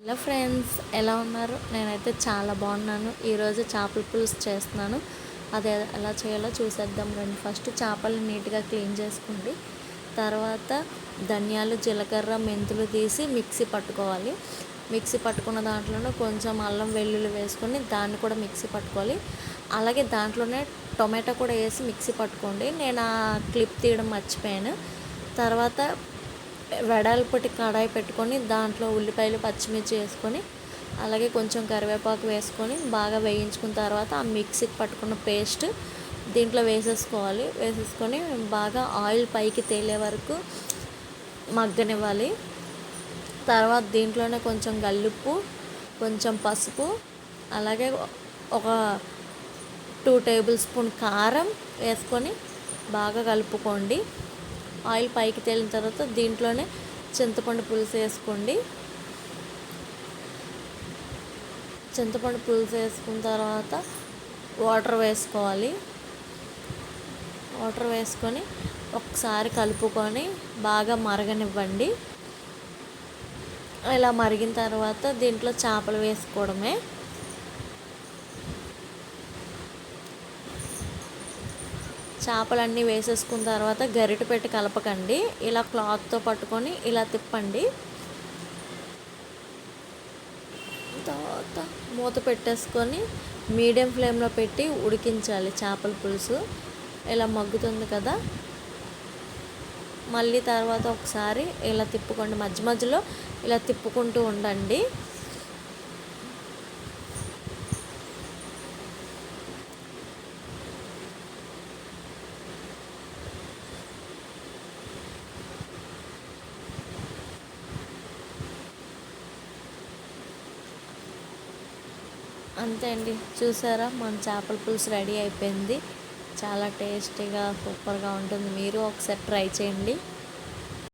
Hello friends, ఎలా ఉన్నారు? నేనైతే చాలా బాగున్నాను. ఈరోజు చేపల పులుసు చేస్తున్నాను. అది ఎలా చేయాలో చూసేద్దాం రండి. ఫస్ట్ చేపలు నీట్గా క్లీన్ చేసుకోండి. తర్వాత ధనియాలు, జీలకర్ర, మెంతులు తీసి మిక్సీ పట్టుకోవాలి. మిక్సీ పట్టుకున్న దాంట్లోనే కొంచెం అల్లం వెల్లుల్లి వేసుకొని దాన్ని కూడా మిక్సీ పట్టుకోవాలి. అలాగే దాంట్లోనే టొమాటో కూడా వేసి మిక్సీ పట్టుకోండి. నేను ఆ క్లిప్ తీయడం మర్చిపోయాను. తర్వాత వెడల్పటి కడాయి పెట్టుకొని దాంట్లో ఉల్లిపాయలు, పచ్చిమిర్చి వేసుకొని అలాగే కొంచెం కరివేపాకు వేసుకొని బాగా వేయించుకున్న తర్వాత ఆ మిక్సీకి పట్టుకున్న పేస్ట్ దీంట్లో వేసేసుకోవాలి. వేసేసుకొని బాగా ఆయిల్ పైకి తేలే వరకు మగ్గనివ్వాలి. తర్వాత దీంట్లోనే కొంచెం గల్లుప్పు, కొంచెం పసుపు, అలాగే ఒక 2 టేబుల్ స్పూన్ కారం వేసుకొని బాగా కలుపుకోండి. ఆయిల్ పైకి తేలిన తర్వాత దీంట్లోనే చింతపండు పులుసు వేసుకోండి. చింతపండు పులుసు వేసుకున్న తర్వాత వాటర్ వేసుకోవాలి. వాటర్ వేసుకొని ఒకసారి కలుపుకొని బాగా మరగనివ్వండి. ఇలా మరిగిన తర్వాత దీంట్లో చేపలు వేసుకోవడమే. చేపలన్నీ వేసేసుకున్న తర్వాత గరిటె పెట్టి కలపకండి. ఇలా క్లాత్తో పట్టుకొని ఇలా తిప్పండి. తర్వాత మూత పెట్టేసుకొని మీడియం ఫ్లేమ్లో పెట్టి ఉడికించాలి. చేపల పులుసు ఇలా మగ్గుతుంది కదా, మళ్ళీ తర్వాత ఒకసారి ఇలా తిప్పుకోండి. మధ్య మధ్యలో ఇలా తిప్పుకుంటూ ఉండండి. అంతే అండి, చూసారా, మన చేపల పులుసు రెడీ అయిపోయింది. చాలా టేస్టీగా సూపర్గా ఉంటుంది. మీరు ఒకసారి ట్రై చేయండి.